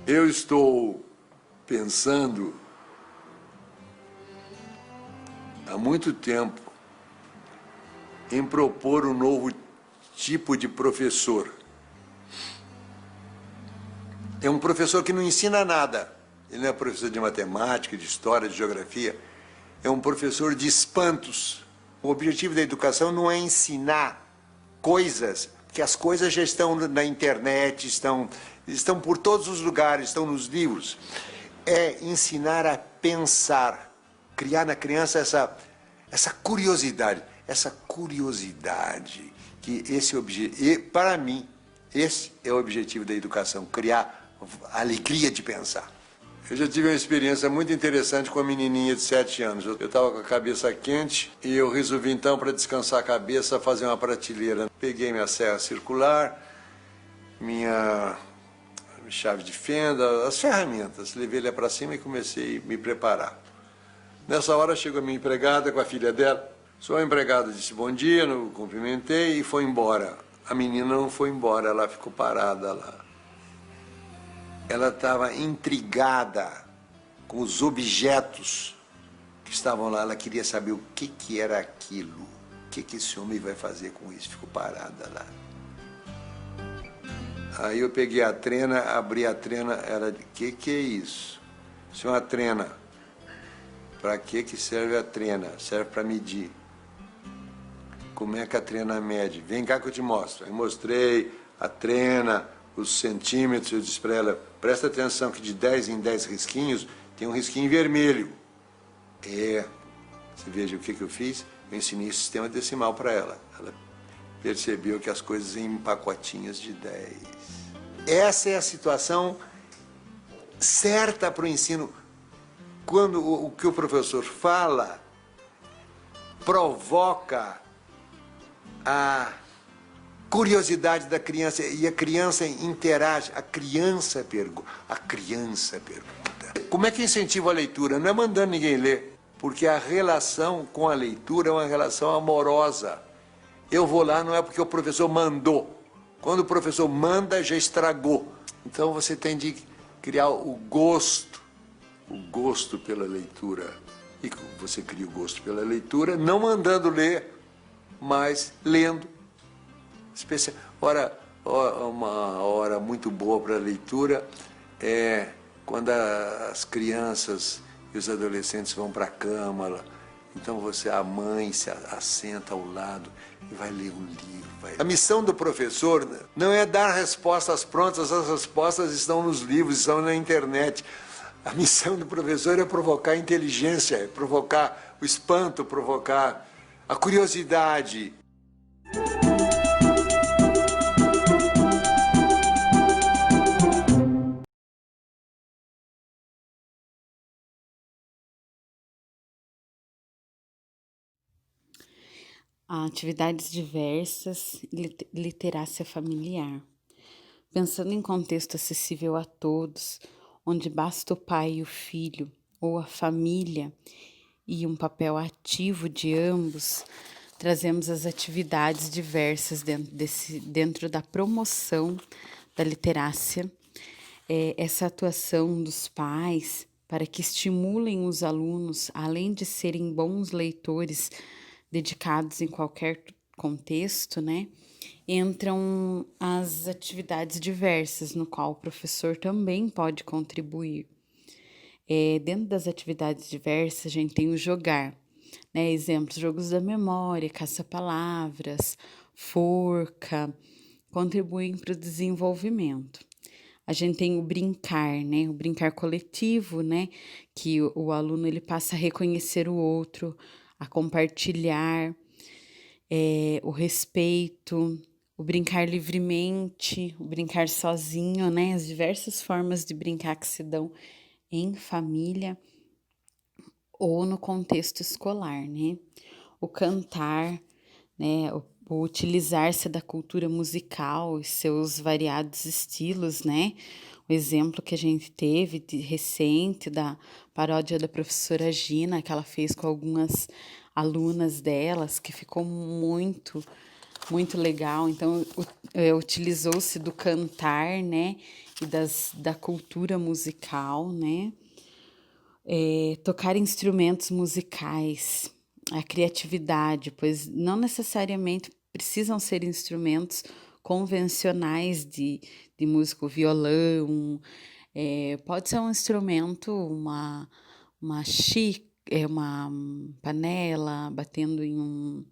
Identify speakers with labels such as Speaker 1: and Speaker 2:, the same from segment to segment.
Speaker 1: Eu estou pensando há muito tempo em propor um novo tipo de professor. É um professor que não ensina nada. Ele não é professor de matemática, de história, de geografia. É um professor de espantos. O objetivo da educação não é ensinar coisas, porque as coisas já estão na internet, estão por todos os lugares, estão nos livros. É ensinar a pensar, criar na criança essa curiosidade, que para mim, esse é o objetivo da educação, criar a alegria de pensar. Eu já tive uma experiência muito interessante com uma menininha de 7 anos. Eu estava com a cabeça quente e eu resolvi então, para descansar a cabeça, fazer uma prateleira. Peguei minha serra circular, minha chave de fenda, as ferramentas. Levei ela para cima e comecei a me preparar. Nessa hora chegou a minha empregada com a filha dela. Sua empregada disse bom dia, eu cumprimentei e foi embora. A menina não foi embora, ela ficou parada lá. Ela estava intrigada com os objetos que estavam lá. Ela queria saber o que era aquilo. O que esse homem vai fazer com isso? Ficou parada lá. Aí eu peguei a trena, abri a trena. Ela disse, que é isso? Isso é uma trena. Para que serve a trena? Serve para medir. Como é que a trena mede? Vem cá que eu te mostro. Aí mostrei a trena, os centímetros. Eu disse para ela, presta atenção que de 10 em 10 risquinhos tem um risquinho vermelho. Você veja o que eu fiz? Eu ensinei sistema decimal para ela. Ela percebeu que as coisas em pacotinhos de 10. Essa é a situação certa para o ensino. Quando o que o professor fala provoca a curiosidade da criança e a criança interage, a criança pergunta. Como é que incentiva a leitura? Não é mandando ninguém ler, porque a relação com a leitura é uma relação amorosa. Eu vou lá não é porque o professor mandou. Quando o professor manda, já estragou. Então você tem de criar o gosto pela leitura. E você cria o gosto pela leitura, não mandando ler, mas lendo. Uma hora muito boa para a leitura é quando as crianças e os adolescentes vão para a cama. Então a mãe se assenta ao lado e vai ler um livro. A missão do professor não é dar respostas prontas, as respostas estão nos livros, estão na internet. A missão do professor é provocar a inteligência, é provocar o espanto, provocar a curiosidade.
Speaker 2: Atividades diversas, literácia familiar. Pensando em contexto acessível a todos, onde basta o pai e o filho, ou a família, e um papel ativo de ambos, trazemos as atividades diversas dentro da promoção da literácia. Essa atuação dos pais para que estimulem os alunos, além de serem bons leitores, dedicados em qualquer contexto, né? Entram as atividades diversas, no qual o professor também pode contribuir. Dentro das atividades diversas, a gente tem o jogar, né? Exemplos, jogos da memória, caça-palavras, forca, contribuem para o desenvolvimento. A gente tem o brincar, né? O brincar coletivo, né? Que o aluno ele passa a reconhecer o outro, a compartilhar, o respeito, o brincar livremente, o brincar sozinho, né? As diversas formas de brincar que se dão em família ou no contexto escolar, né? O cantar, né? O utilizar-se da cultura musical e seus variados estilos, né? O exemplo que a gente teve recente da paródia da professora Gina, que ela fez com algumas alunas delas, que ficou muito muito legal. Então, utilizou-se do cantar, né, e da cultura musical, né, tocar instrumentos musicais, a criatividade, pois não necessariamente precisam ser instrumentos convencionais de música, o violão, pode ser um instrumento, uma panela batendo em um.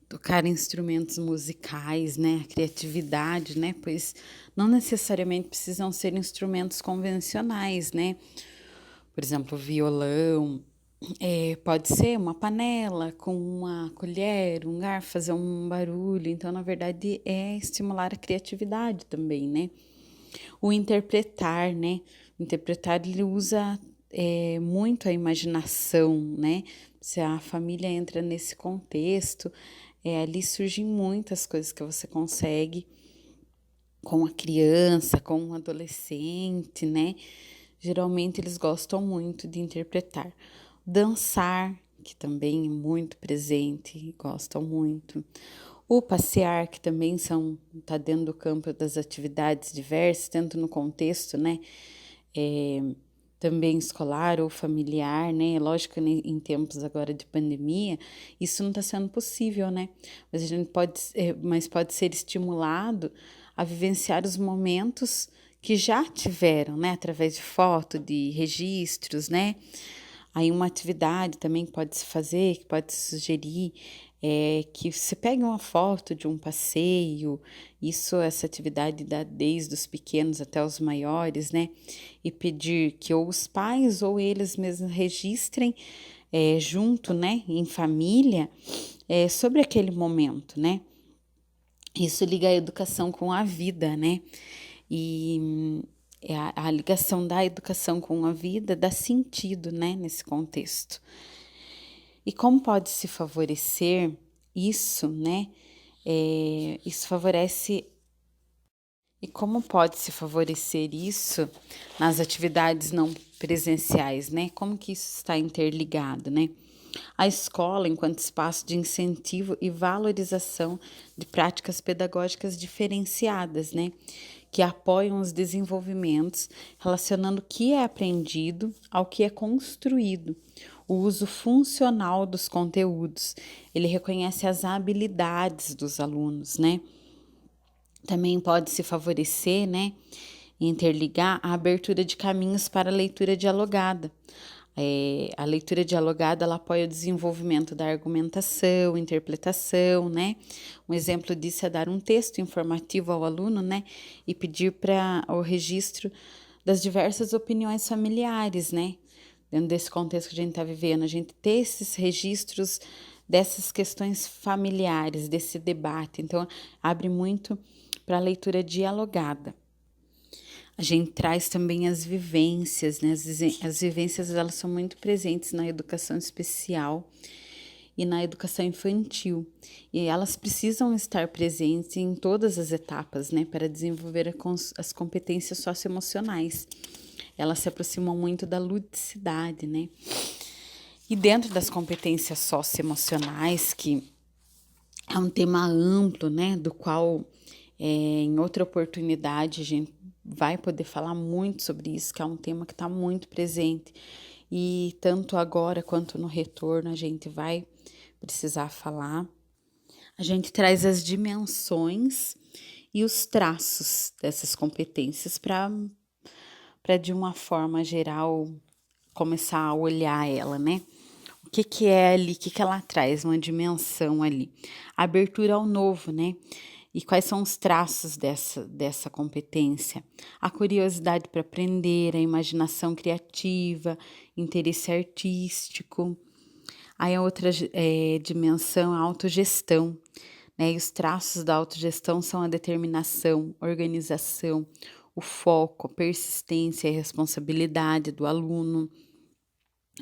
Speaker 2: Tocar instrumentos musicais, né, a criatividade, né, pois não necessariamente precisam ser instrumentos convencionais, né, por exemplo, violão, pode ser uma panela com uma colher, um garfo, fazer um barulho, então, na verdade, é estimular a criatividade também, né. O interpretar, né, o interpretar ele usa muito a imaginação, né, se a família entra nesse contexto, ali surgem muitas coisas que você consegue com a criança, com o adolescente, né? Geralmente eles gostam muito de interpretar. Dançar, que também é muito presente, gostam muito. O passear, que também tá dentro do campo das atividades diversas, tanto no contexto, né? É, também escolar ou familiar, né? Lógico que em tempos agora de pandemia, isso não está sendo possível, né? Mas a gente pode ser estimulado a vivenciar os momentos que já tiveram, né? Através de foto, de registros, né? Aí uma atividade também que pode se fazer, que pode se sugerir, que você pegue uma foto de um passeio, essa atividade dá desde os pequenos até os maiores, né? E pedir que ou os pais ou eles mesmos registrem junto, né, em família, sobre aquele momento, né? Isso liga a educação com a vida, né? E a ligação da educação com a vida dá sentido, né, nesse contexto. E como pode se favorecer isso, né? Isso favorece. E como pode se favorecer isso nas atividades não presenciais, né? Como que isso está interligado, né? A escola, enquanto espaço de incentivo e valorização de práticas pedagógicas diferenciadas, né? Que apoiam os desenvolvimentos, relacionando o que é aprendido ao que é construído. O uso funcional dos conteúdos. Ele reconhece as habilidades dos alunos, né? Também pode se favorecer, né? Interligar a abertura de caminhos para a leitura dialogada. A leitura dialogada ela apoia o desenvolvimento da argumentação, interpretação, né? Um exemplo disso é dar um texto informativo ao aluno, né? E pedir para o registro das diversas opiniões familiares, né? Dentro desse contexto que a gente está vivendo, a gente ter esses registros dessas questões familiares, desse debate. Então, abre muito para a leitura dialogada. A gente traz também as vivências, né? As vivências elas são muito presentes na educação especial e na educação infantil. E elas precisam estar presentes em todas as etapas, né? Para desenvolver as competências socioemocionais. Elas se aproximam muito da ludicidade, né? E dentro das competências socioemocionais, que é um tema amplo, né? Do qual em outra oportunidade a gente vai poder falar muito sobre isso, que é um tema que está muito presente. E tanto agora quanto no retorno a gente vai precisar falar. A gente traz as dimensões e os traços dessas competências para de uma forma geral começar a olhar ela, né? O que é ali, o que ela traz, uma dimensão ali. A abertura ao novo, né? E quais são os traços dessa competência? A curiosidade para aprender, a imaginação criativa, interesse artístico. Aí a outra dimensão, a autogestão, né? E os traços da autogestão são a determinação, organização, o foco, a persistência e a responsabilidade do aluno.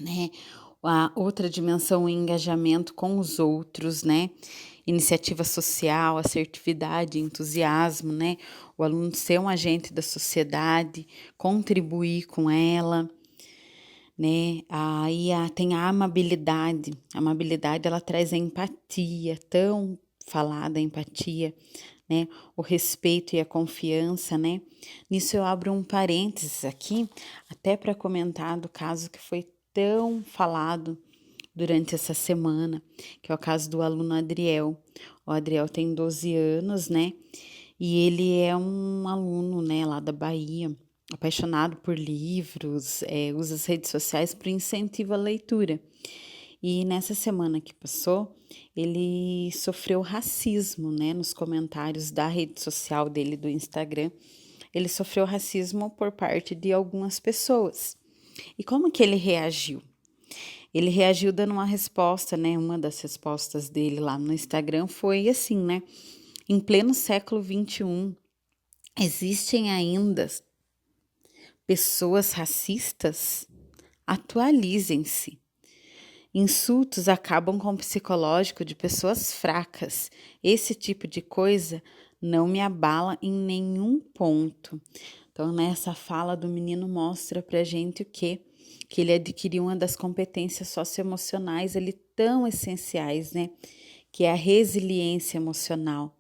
Speaker 2: né? A outra dimensão, o engajamento com os outros, né? Iniciativa social, assertividade, entusiasmo, né? O aluno ser um agente da sociedade, contribuir com ela, né? Aí tem a amabilidade. A amabilidade, ela traz a empatia, tão falada empatia, né? O respeito e a confiança, né? Nisso eu abro um parênteses aqui, até para comentar do caso que foi tão falado durante essa semana, que é o caso do aluno Adriel. O Adriel tem 12 anos, né? E ele é um aluno, né, lá da Bahia, apaixonado por livros, usa as redes sociais para incentivo à leitura. E nessa semana que passou, ele sofreu racismo, né, nos comentários da rede social dele do Instagram. Ele sofreu racismo por parte de algumas pessoas. E como que ele reagiu? Ele reagiu dando uma resposta, né? Uma das respostas dele lá no Instagram foi assim, né? Em pleno século XXI, existem ainda pessoas racistas? Atualizem-se. Insultos acabam com o psicológico de pessoas fracas. Esse tipo de coisa não me abala em nenhum ponto. Então, nessa fala do menino mostra pra gente o quê? Que ele adquiriu uma das competências socioemocionais ali tão essenciais, né? Que é a resiliência emocional,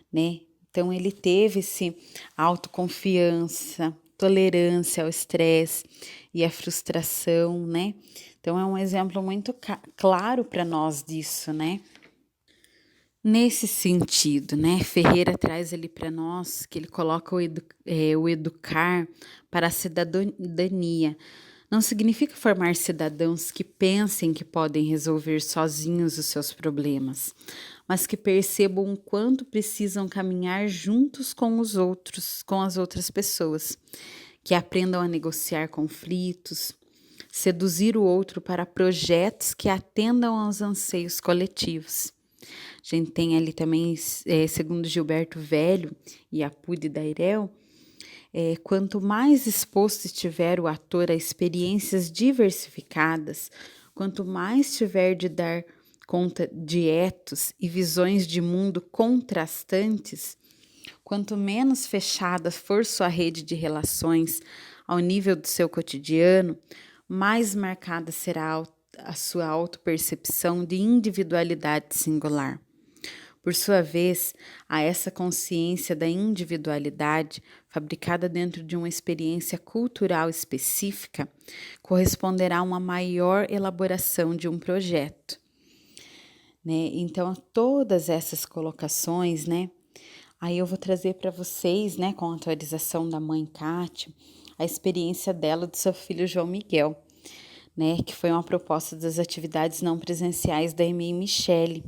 Speaker 2: né? Então, ele teve esse autoconfiança, tolerância ao estresse e à frustração, né? Então, é um exemplo muito claro para nós disso, né? Nesse sentido, né, Ferreira traz ali para nós que ele coloca o educar para a cidadania. Não significa formar cidadãos que pensem que podem resolver sozinhos os seus problemas, mas que percebam o quanto precisam caminhar juntos com os outros, com as outras pessoas, que aprendam a negociar conflitos, seduzir o outro para projetos que atendam aos anseios coletivos. A gente tem ali também, segundo Gilberto Velho e Apude Dairel, quanto mais exposto estiver o ator a experiências diversificadas, quanto mais tiver de dar conta de etos e visões de mundo contrastantes, quanto menos fechada for sua rede de relações ao nível do seu cotidiano, mais marcada será a sua autopercepção de individualidade singular. Por sua vez, a essa consciência da individualidade, fabricada dentro de uma experiência cultural específica, corresponderá uma maior elaboração de um projeto, né? Então, todas essas colocações, né? Aí eu vou trazer para vocês, né, com a autorização da mãe Kátia, a experiência dela do seu filho João Miguel, né, que foi uma proposta das atividades não presenciais da EMEI Michele.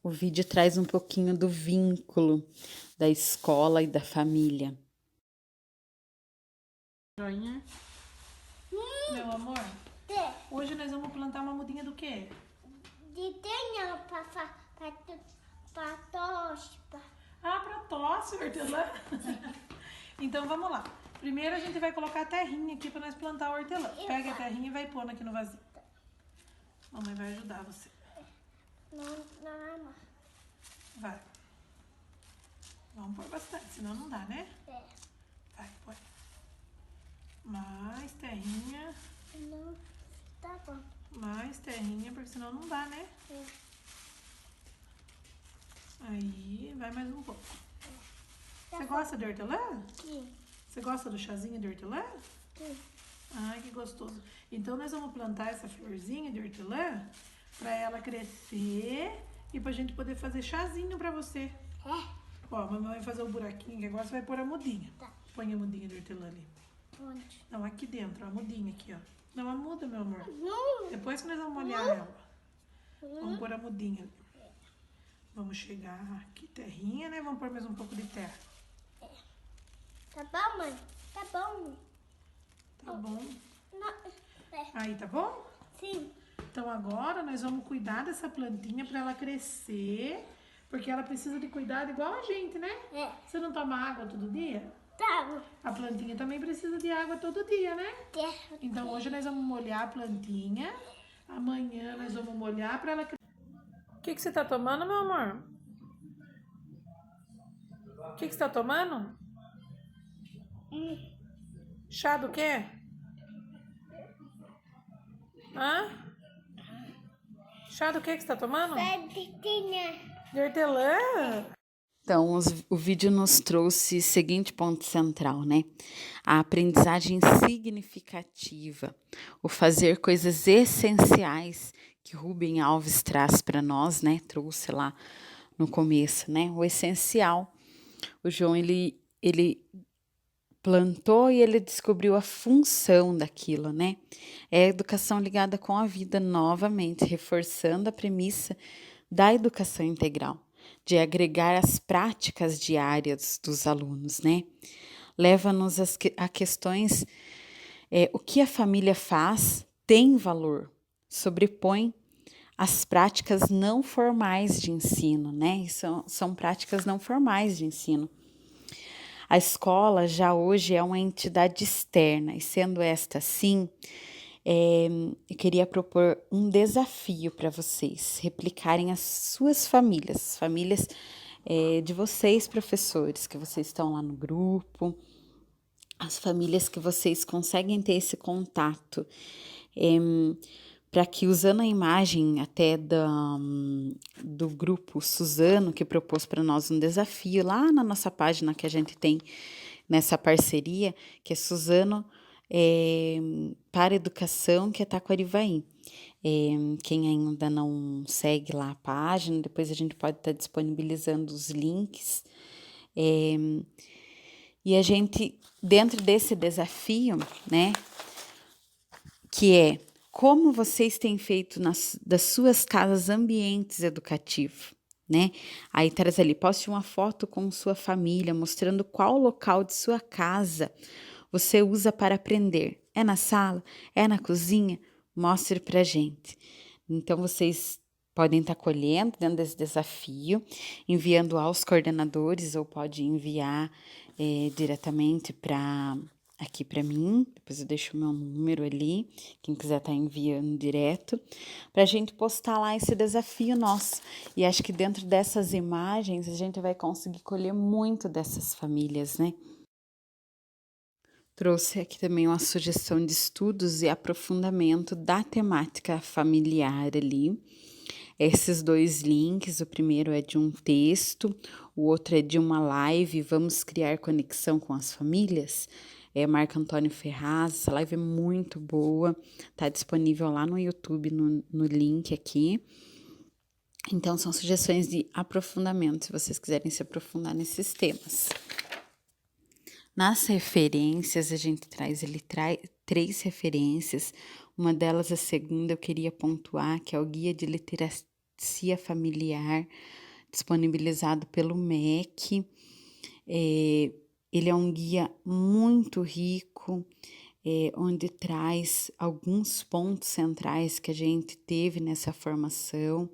Speaker 2: O vídeo traz um pouquinho do vínculo da escola e da família.
Speaker 3: Joinha. Meu amor, hoje nós vamos plantar uma mudinha do quê?
Speaker 4: De tenha pra tosse.
Speaker 3: Ah, pra tosse, hortelã. Então vamos lá. Primeiro a gente vai colocar a terrinha aqui pra nós plantar o hortelã. Pega a terrinha e vai pondo aqui no vasinho. Mamãe vai ajudar você.
Speaker 4: Não.
Speaker 3: Vai. Vamos pôr bastante, senão não dá, né?
Speaker 4: É.
Speaker 3: Vai, põe. Mais terrinha.
Speaker 4: Não, tá bom.
Speaker 3: Mais terrinha, porque senão não dá, né?
Speaker 4: É.
Speaker 3: Aí, vai mais um pouco.
Speaker 4: Tá
Speaker 3: Você
Speaker 4: bom.
Speaker 3: gosta de hortelã?
Speaker 4: Sim.
Speaker 3: Você gosta do chazinho de hortelã?
Speaker 4: Sim.
Speaker 3: Ai, que gostoso. Então, nós vamos plantar essa florzinha de hortelã pra ela crescer e pra gente poder fazer chazinho pra você.
Speaker 4: É.
Speaker 3: Ó, a mamãe vai fazer o buraquinho, que agora você vai pôr a mudinha.
Speaker 4: Tá.
Speaker 3: Põe a mudinha de hortelã ali.
Speaker 4: Onde?
Speaker 3: Não, aqui dentro, ó, a mudinha aqui, ó. Não, a muda, meu amor.
Speaker 4: Não.
Speaker 3: Depois que nós vamos molhar ela. Vamos pôr a mudinha ali. Vamos chegar aqui, terrinha, né? Vamos pôr mais um pouco de terra.
Speaker 4: Tá bom, mãe? Tá bom.
Speaker 3: Tá bom?
Speaker 4: Não. É.
Speaker 3: Aí, tá bom?
Speaker 4: Sim.
Speaker 3: Então agora nós vamos cuidar dessa plantinha para ela crescer, porque ela precisa de cuidado igual a gente, né?
Speaker 4: É.
Speaker 3: Você não toma água todo dia?
Speaker 4: Tá bom.
Speaker 3: A plantinha também precisa de água todo dia, né?
Speaker 4: Terra.
Speaker 3: Então hoje nós vamos molhar a plantinha. Amanhã nós vamos molhar para ela crescer. O que você tá tomando, meu amor? O que você tá tomando? Chá do quê? Hã? Chá do que você tá tomando?
Speaker 4: Pedrinha.
Speaker 3: De hortelã?
Speaker 2: Então, o vídeo nos trouxe o seguinte ponto central, né? A aprendizagem significativa, o fazer coisas essenciais que Rubem Alves traz para nós, né? Trouxe lá no começo, né? O essencial. O João, ele plantou e ele descobriu a função daquilo, né? É a educação ligada com a vida, novamente, reforçando a premissa da educação integral, de agregar as práticas diárias dos alunos, né? Leva-nos a questões, o que a família faz tem valor, sobrepõe as práticas não formais de ensino, né? E são práticas não formais de ensino. A escola já hoje é uma entidade externa, e sendo esta assim, eu queria propor um desafio para vocês replicarem as suas famílias, de vocês, professores, que vocês estão lá no grupo, as famílias que vocês conseguem ter esse contato, para que, usando a imagem até do grupo Suzano, que propôs para nós um desafio lá na nossa página que a gente tem nessa parceria, que é Suzano para Educação, que é Taquarivaí. Quem ainda não segue lá a página, depois a gente pode estar disponibilizando os links. E a gente, dentro desse desafio, né, que é como vocês têm feito das suas casas ambientes educativos, né? Aí traz ali, poste uma foto com sua família, mostrando qual local de sua casa você usa para aprender. É na sala? É na cozinha? Mostre pra gente. Então, vocês podem estar colhendo dentro desse desafio, enviando aos coordenadores, ou pode enviar diretamente aqui para mim. Depois eu deixo o meu número ali, quem quiser estar enviando direto, para a gente postar lá esse desafio nosso. E acho que dentro dessas imagens a gente vai conseguir colher muito dessas famílias, né? Trouxe aqui também uma sugestão de estudos e aprofundamento da temática familiar ali. Esses dois links, o primeiro é de um texto, o outro é de uma live, Vamos Criar Conexão com as Famílias, é Marco Antônio Ferraz. Essa live é muito boa, tá disponível lá no YouTube, no link aqui. Então, são sugestões de aprofundamento, se vocês quiserem se aprofundar nesses temas. Nas referências, a gente traz 3 referências. Uma delas, a segunda, eu queria pontuar, que é o Guia de Literacia Familiar, disponibilizado pelo MEC. Ele é um guia muito rico, onde traz alguns pontos centrais que a gente teve nessa formação.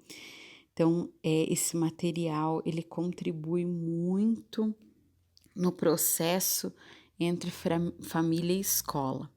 Speaker 2: Então, esse material, ele contribui muito no processo entre família e escola.